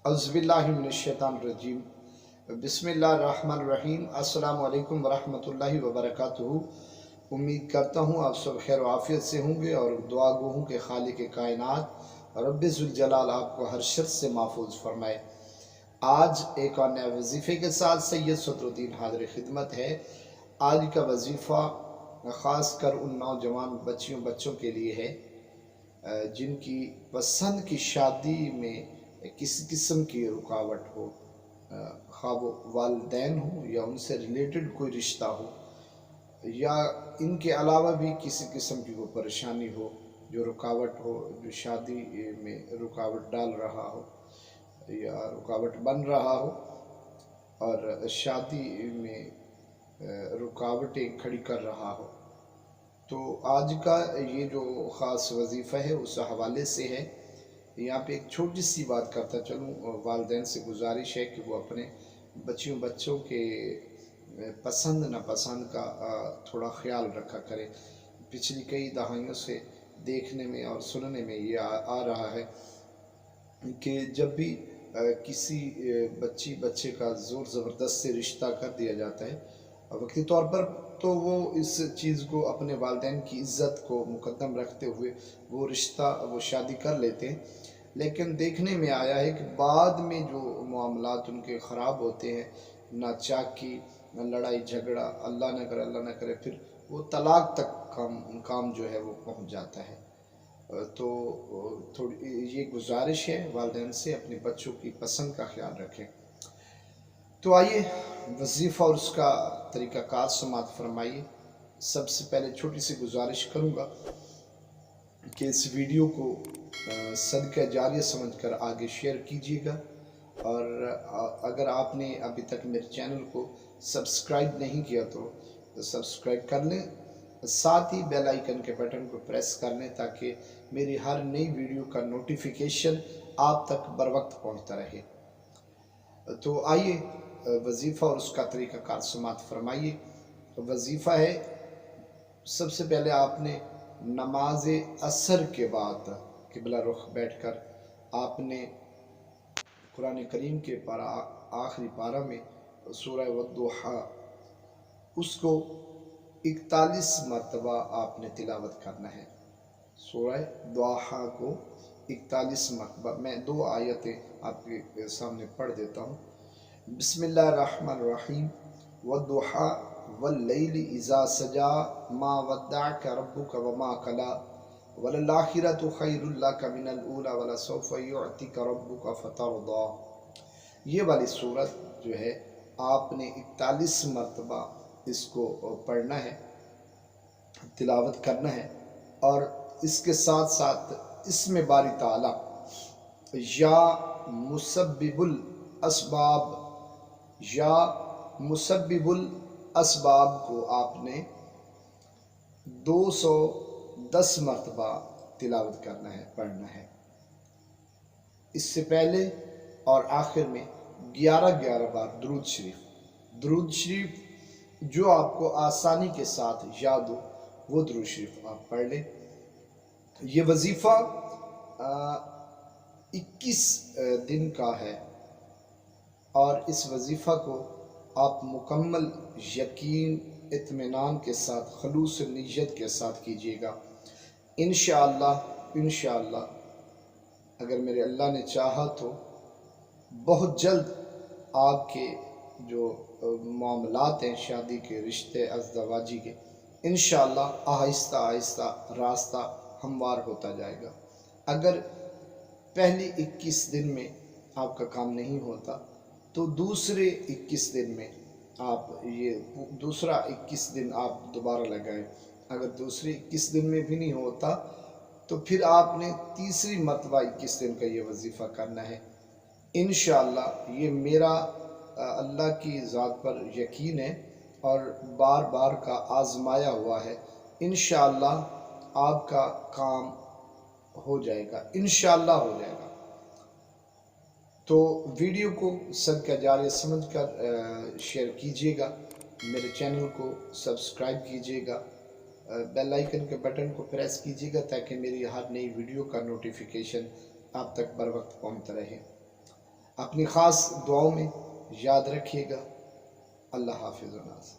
औज़ुबिल्लाहिमिनश्शैतानिर्रजीम बिस्मिल्लाहिर्रहमानिर्रहीम अस्सलामु अलैकुम वरहमतुल्लाहि वबरकातुहू। उम्मीद करता हूँ आप सब खैर आफियत से होंगे और दुआ गो हूँ कि खालिक कायनात रब्बे ज़ुल जलाल आपको हर शर से महफूज फरमाए। आज एक और नए वजीफ़े के साथ सैयद सदरुद्दीन हाज़िर खिदमत है। आज का वजीफ़ा ख़ास कर उन नौजवान बच्चों के लिए है जिनकी पसंद की शादी में किसी किस्म की रुकावट हो, खा वो वालिदैन हो या उनसे रिलेटेड कोई रिश्ता हो या इनके अलावा भी किसी किस्म की वो परेशानी हो जो रुकावट हो, जो शादी में रुकावट डाल रहा हो या रुकावट बन रहा हो और शादी में रुकावटें खड़ी कर रहा हो। तो आज का ये जो ख़ास वजीफ़ा है उस हवाले से है। यहाँ पे एक छोटी सी बात करता चलूँ, वालिदैन से गुजारिश है कि वो अपने बच्चों के पसंद नापसंद का थोड़ा ख्याल रखा करें। पिछली कई दहाइयों से देखने में और सुनने में ये आ रहा है कि जब भी किसी बच्चे का ज़ोर ज़बरदस्त से रिश्ता कर दिया जाता है वक्ती तौर पर, तो वो इस चीज़ को अपने वालिदैन की इज़्ज़त को मुकद्दम रखते हुए वो शादी कर लेते हैं। लेकिन देखने में आया है कि बाद में जो मामलात उनके ख़राब होते हैं, नाचाकी, लड़ाई झगड़ा, अल्लाह न करे फिर वो तलाक तक काम जो है वो पहुंच जाता है। तो थोड़ी ये गुजारिश है वालिदैन से अपने बच्चों की पसंद का ख्याल रखें। तो आइए वजीफ़ा और उसका तरीक़ाकार समात फरमाइए। सबसे पहले छोटी सी गुजारिश करूँगा कि इस वीडियो को सदका जारिया समझकर आगे शेयर कीजिएगा और अगर आपने अभी तक मेरे चैनल को सब्सक्राइब नहीं किया तो सब्सक्राइब कर लें, साथ ही बेल आइकन के बटन को प्रेस कर लें ताकि मेरी हर नई वीडियो का नोटिफिकेशन आप तक बर वक्त पहुँचता रहे। तो आइए वजीफ़ा और उसका तरीक़ाकार समात फरमाइए। वजीफ़ा है, सबसे पहले आपने नमाज असर के बाद किबला रुख बैठकर आपने कुरान करीम के आखिरी पारा में सूरह वद्दुहा उसको 41 मरतबा आपने तिलावत करना है। सूरह दुहा को 41 मरतबा। मैं दो आयतें आपके सामने पढ़ देता हूँ। बिस्मिल्लाहिर्रहमानिर्रहीम वद्दुहा वल्लैलि इज़ा सजा मा वद्दअका रब्बुका वमा कला वलल्लाखिरतु खैरुल लका मिनल ऊला वलसौफा युअतिका रब्बुका फतरदा। ये वाली सूरत जो है आपने 41 मरतबा इसको पढ़ना है, तिलावत करना है और इसके साथ साथ इसमें बारी ताला या मुसब्बिबुल असबाब को आपने 210 मरतबा तिलावत करना है, पढ़ना है। इससे पहले और आखिर में 11 बार दरूद शरीफ जो आपको आसानी के साथ याद हो वो दरूद शरीफ आप पढ़ लें। ये वजीफ़ा 21 दिन का है और इस वजीफ़ा को आप मुकम्मल यकीन इत्मीनान के साथ खलूस नियत के साथ कीजिएगा। इंशाअल्लाह अगर मेरे अल्लाह ने चाहा तो बहुत जल्द आपके जो मामलात हैं शादी के, रिश्ते अज़दवाजी के, इंशाअल्लाह आहिस्ता आहिस्ता रास्ता हमवार होता जाएगा। अगर पहले 21 दिन में आपका काम नहीं होता तो दूसरे 21 दिन में आप दूसरा 21 दिन आप दोबारा लगाएं। अगर दूसरे 21 दिन में भी नहीं होता तो फिर आपने तीसरी मरतबा 21 दिन का ये वजीफ़ा करना है। इंशाअल्लाह ये मेरा अल्लाह की ज़ात पर यकीन है और बार बार का आज़माया हुआ है। इंशाअल्लाह आपका काम हो जाएगा, इंशाअल्लाह हो जाएगा। तो वीडियो को सदका जारिया समझकर शेयर कीजिएगा, मेरे चैनल को सब्सक्राइब कीजिएगा, बेल आइकन के बटन को प्रेस कीजिएगा ताकि मेरी हर नई वीडियो का नोटिफिकेशन आप तक बर वक्त पहुँचता रहे। اپنی خاص دعاؤں میں یاد رکھیے گا۔ اللہ حافظ و ناصر۔